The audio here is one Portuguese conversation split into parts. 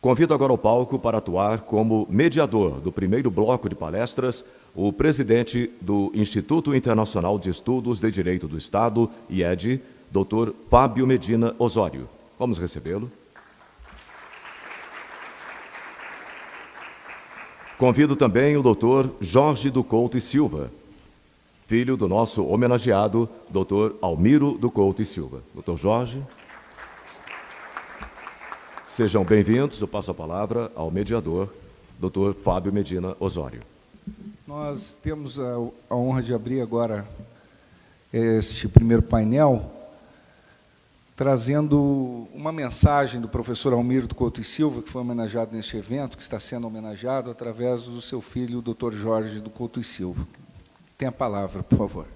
Convido agora ao palco para atuar como mediador do primeiro bloco de palestras o presidente do Instituto Internacional de Estudos de Direito do Estado, IED, Dr. Fábio Medina Osório. Vamos recebê-lo. Convido também o Dr. Jorge do Couto e Silva, filho do nosso homenageado, Dr. Almiro do Couto e Silva. Dr. Jorge. Sejam bem-vindos. Eu passo a palavra ao mediador, Dr. Fábio Medina Osório. Nós temos a honra de abrir agora este primeiro painel, trazendo uma mensagem do professor Almiro do Couto e Silva, que foi homenageado neste evento, que está sendo homenageado através do seu filho, o Dr. Jorge do Couto e Silva. Tem a palavra, por favor.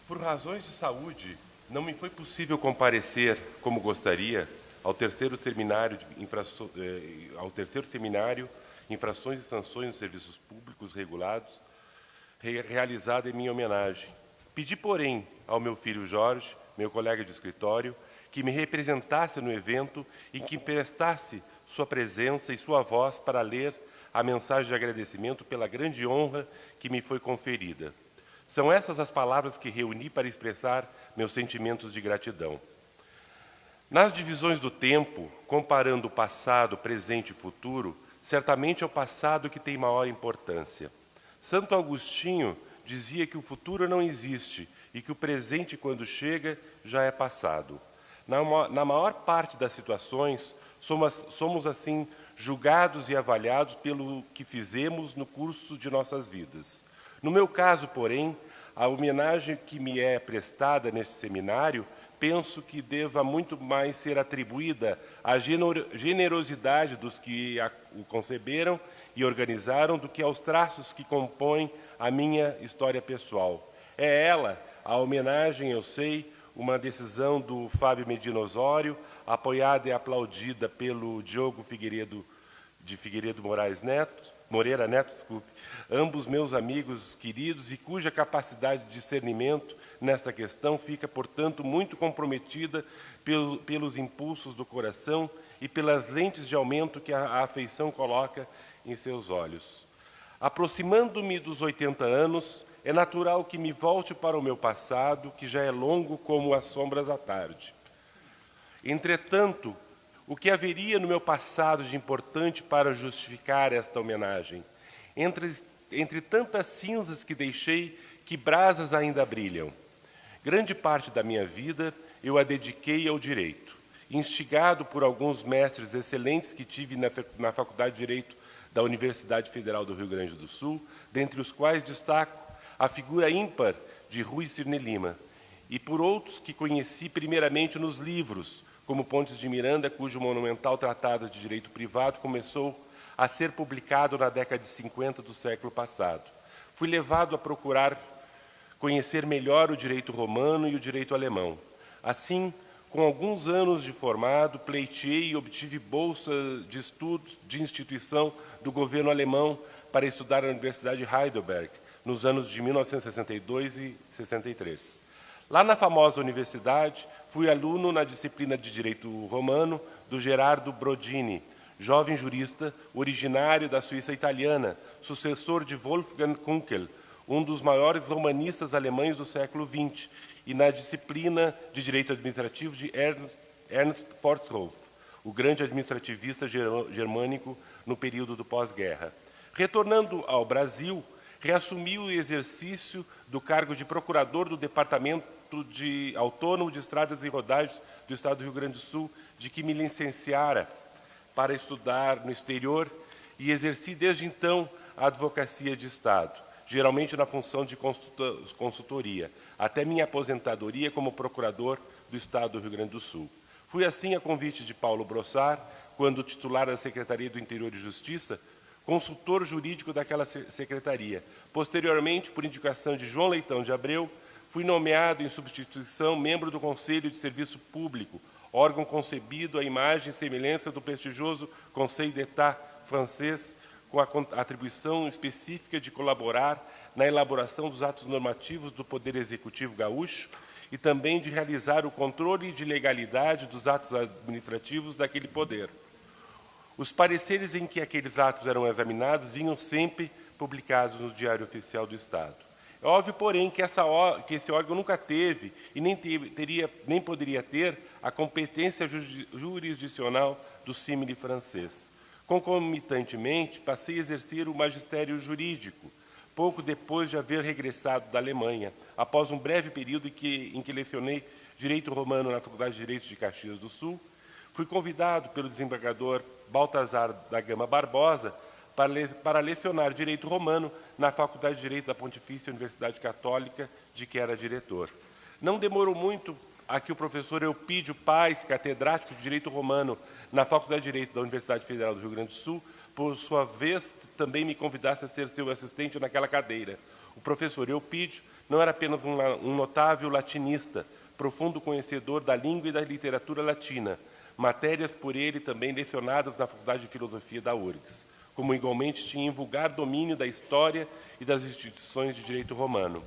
Por razões de saúde, não me foi possível comparecer, como gostaria, ao terceiro seminário Infrações e Sanções nos Serviços Públicos Regulados, realizado em minha homenagem. Pedi, porém, ao meu filho Jorge, meu colega de escritório, que me representasse no evento e que prestasse sua presença e sua voz para ler a mensagem de agradecimento pela grande honra que me foi conferida. São essas as palavras que reuni para expressar meus sentimentos de gratidão. Nas divisões do tempo, comparando o passado, presente e futuro, certamente é o passado que tem maior importância. Santo Agostinho dizia que o futuro não existe e que o presente, quando chega, já é passado. Na maior parte das situações, somos assim julgados e avaliados pelo que fizemos no curso de nossas vidas. No meu caso, porém, a homenagem que me é prestada neste seminário, penso que deva muito mais ser atribuída à generosidade dos que o conceberam e organizaram do que aos traços que compõem a minha história pessoal. É ela, a homenagem, eu sei, uma decisão do Fábio Medina Osório, apoiada e aplaudida pelo Diogo Moreira Neto, ambos meus amigos queridos e cuja capacidade de discernimento nesta questão fica, portanto, muito comprometida pelos impulsos do coração e pelas lentes de aumento que a afeição coloca em seus olhos. Aproximando-me dos 80 anos, é natural que me volte para o meu passado, que já é longo como as sombras à tarde. Entretanto, o que haveria no meu passado de importante para justificar esta homenagem? Entre tantas cinzas que deixei, que brasas ainda brilham. Grande parte da minha vida eu a dediquei ao direito. Instigado por alguns mestres excelentes que tive na Faculdade de Direito da Universidade Federal do Rio Grande do Sul, dentre os quais destaco a figura ímpar de Rui Cirne Lima, e por outros que conheci primeiramente nos livros, como Pontes de Miranda, cujo monumental tratado de direito privado começou a ser publicado na década de 50 do século passado. Fui levado a procurar conhecer melhor o direito romano e o direito alemão. Assim, com alguns anos de formado, pleiteei e obtive bolsa de estudos de instituição do governo alemão para estudar na Universidade de Heidelberg, nos anos de 1962 e 63. Lá na famosa universidade, fui aluno na disciplina de Direito Romano do Gerardo Brodini, jovem jurista originário da Suíça italiana, sucessor de Wolfgang Kunkel, um dos maiores romanistas alemães do século XX, e na disciplina de Direito Administrativo de Ernst Forsthoff, o grande administrativista germânico no período do pós-guerra. Retornando ao Brasil, reassumi o exercício do cargo de procurador do Departamento Autônomo de Estradas e Rodagens do Estado do Rio Grande do Sul, de que me licenciara para estudar no exterior, e exerci desde então a advocacia de Estado, geralmente na função de consultoria, até minha aposentadoria como procurador do Estado do Rio Grande do Sul. Fui assim, a convite de Paulo Brossard, quando titular da Secretaria do Interior e Justiça, consultor jurídico daquela secretaria. Posteriormente, por indicação de João Leitão de Abreu, fui nomeado em substituição membro do Conselho de Serviço Público, órgão concebido à imagem e semelhança do prestigioso Conseil d'État francês, com a atribuição específica de colaborar na elaboração dos atos normativos do Poder Executivo gaúcho e também de realizar o controle de legalidade dos atos administrativos daquele poder. Os pareceres em que aqueles atos eram examinados vinham sempre publicados no Diário Oficial do Estado. É óbvio, porém, que esse órgão nunca teve e nem poderia ter a competência jurisdicional do símile francês. Concomitantemente, passei a exercer o magistério jurídico, pouco depois de haver regressado da Alemanha, após um breve período em que lecionei Direito Romano na Faculdade de Direito de Caxias do Sul. Fui convidado pelo desembargador Baltazar da Gama Barbosa para lecionar Direito Romano na Faculdade de Direito da Pontifícia Universidade Católica, de que era diretor. Não demorou muito a que o professor Eupídio Paes, catedrático de Direito Romano na Faculdade de Direito da Universidade Federal do Rio Grande do Sul, por sua vez, também me convidasse a ser seu assistente naquela cadeira. O professor Eupídio não era apenas um notável latinista, profundo conhecedor da língua e da literatura latina, matérias por ele também lecionadas na Faculdade de Filosofia da URGS, como igualmente tinha vulgar domínio da história e das instituições de direito romano.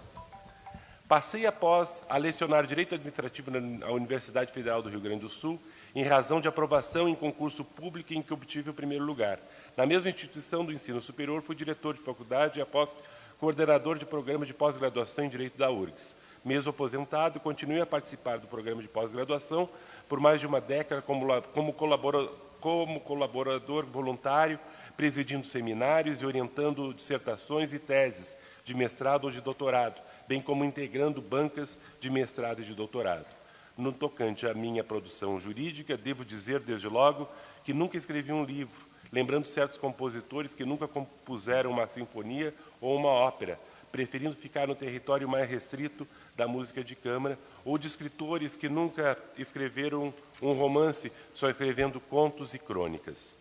Passei após a lecionar Direito Administrativo na Universidade Federal do Rio Grande do Sul, em razão de aprovação em concurso público em que obtive o primeiro lugar. Na mesma instituição do ensino superior, fui diretor de faculdade e após coordenador de programa de pós-graduação em Direito da URGS. Mesmo aposentado, continuei a participar do programa de pós-graduação por mais de uma década como colaborador voluntário, presidindo seminários e orientando dissertações e teses de mestrado ou de doutorado, bem como integrando bancas de mestrado e de doutorado. No tocante à minha produção jurídica, devo dizer, desde logo, que nunca escrevi um livro, lembrando certos compositores que nunca compuseram uma sinfonia ou uma ópera, preferindo ficar no território mais restrito da música de câmara, ou de escritores que nunca escreveram um romance, só escrevendo contos e crônicas.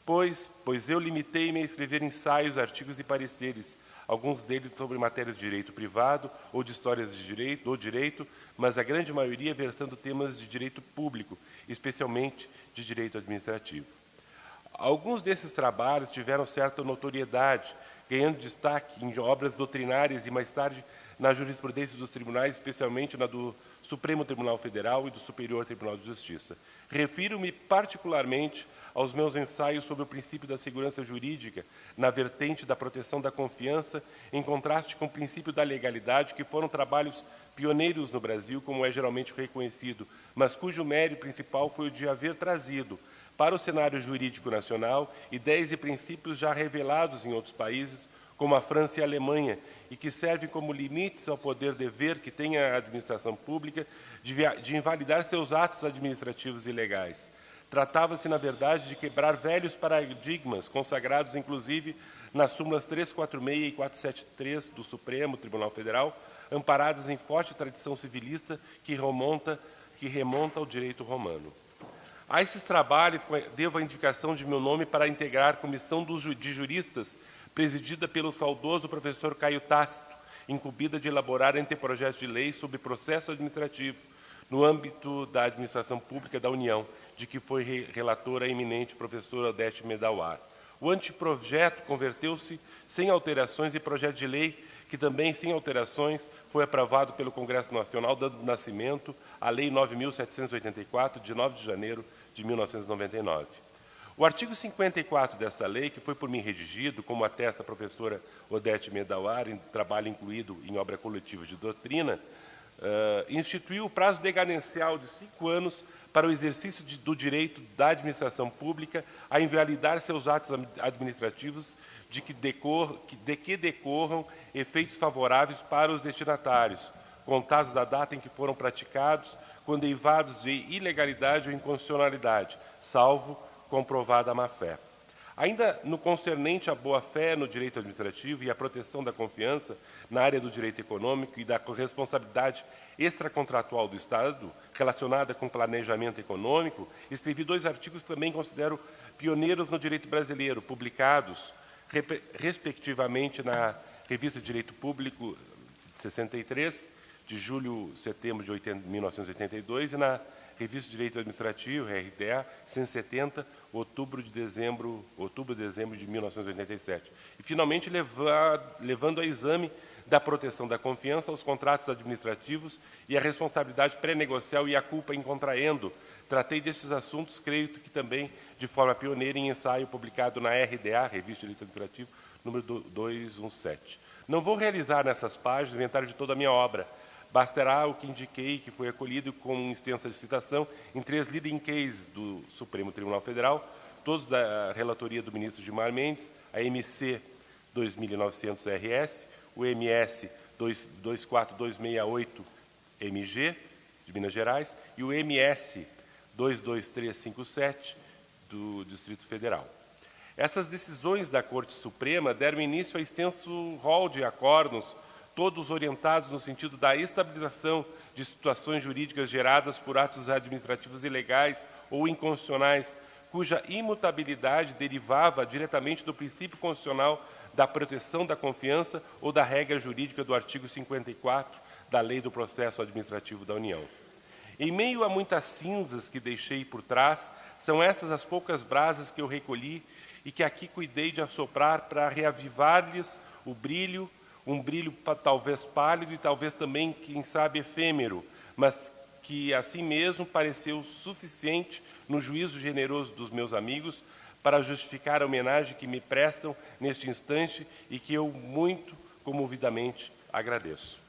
Pois eu limitei-me a escrever ensaios, artigos e pareceres, alguns deles sobre matérias de direito privado ou de histórias de direito, mas a grande maioria versando temas de direito público, especialmente de direito administrativo. Alguns desses trabalhos tiveram certa notoriedade, ganhando destaque em obras doutrinárias e, mais tarde, na jurisprudência dos tribunais, especialmente na do Supremo Tribunal Federal e do Superior Tribunal de Justiça. Refiro-me particularmente aos meus ensaios sobre o princípio da segurança jurídica, na vertente da proteção da confiança, em contraste com o princípio da legalidade, que foram trabalhos pioneiros no Brasil, como é geralmente reconhecido, mas cujo mérito principal foi o de haver trazido para o cenário jurídico nacional ideias e princípios já revelados em outros países, como a França e a Alemanha, e que servem como limites ao poder-dever que tem a administração pública de invalidar seus atos administrativos e legais. Tratava-se, na verdade, de quebrar velhos paradigmas, consagrados, inclusive, nas súmulas 346 e 473 do Supremo Tribunal Federal, amparadas em forte tradição civilista que remonta ao direito romano. A esses trabalhos, devo a indicação de meu nome para integrar a comissão de juristas, presidida pelo saudoso professor Caio Tácito, incumbida de elaborar anteprojetos de lei sobre processo administrativo, no âmbito da administração pública da União, de que foi relatora a eminente professora Odete Medawar. O anteprojeto converteu-se sem alterações em projeto de lei, que também, sem alterações, foi aprovado pelo Congresso Nacional, dando nascimento à Lei 9.784, de 9 de janeiro de 1999. O artigo 54 dessa lei, que foi por mim redigido, como atesta a professora Odete Medawar, em trabalho incluído em obra coletiva de doutrina, instituiu o prazo decadencial de 5 anos para o exercício do direito da administração pública a invalidar seus atos administrativos de que decorram efeitos favoráveis para os destinatários, contados da data em que foram praticados, quando eivados de ilegalidade ou inconstitucionalidade, salvo comprovada a má-fé. Ainda no concernente à boa-fé no direito administrativo e à proteção da confiança na área do direito econômico e da responsabilidade extracontratual do Estado, relacionada com planejamento econômico, escrevi 2 artigos que também considero pioneiros no direito brasileiro, publicados, respectivamente, na Revista de Direito Público, 63, de julho-setembro de 1982, e na Revista de Direito Administrativo, RDA, 170, outubro-dezembro de 1987. E, finalmente, levando a exame da proteção da confiança aos contratos administrativos e a responsabilidade pré-negocial e a culpa em contraendo. Tratei destes assuntos, creio que também de forma pioneira, em ensaio publicado na RDA, Revista Literativa, número 217. Não vou realizar nessas páginas o inventário de toda a minha obra. Bastará o que indiquei, que foi acolhido com extensa citação em 3 leading cases do Supremo Tribunal Federal, todos da relatoria do ministro Gilmar Mendes, a MC 2900-RS, o MS 24268-MG, de Minas Gerais, e o MS 22357, do Distrito Federal. Essas decisões da Corte Suprema deram início a extenso rol de acórdãos, todos orientados no sentido da estabilização de situações jurídicas geradas por atos administrativos ilegais ou inconstitucionais, cuja imutabilidade derivava diretamente do princípio constitucional da proteção da confiança ou da regra jurídica do artigo 54 da Lei do Processo Administrativo da União. Em meio a muitas cinzas que deixei por trás, são essas as poucas brasas que eu recolhi e que aqui cuidei de assoprar para reavivar-lhes o brilho, um brilho talvez pálido e talvez também, quem sabe, efêmero, mas que assim mesmo pareceu suficiente no juízo generoso dos meus amigos para justificar a homenagem que me prestam neste instante e que eu muito comovidamente agradeço.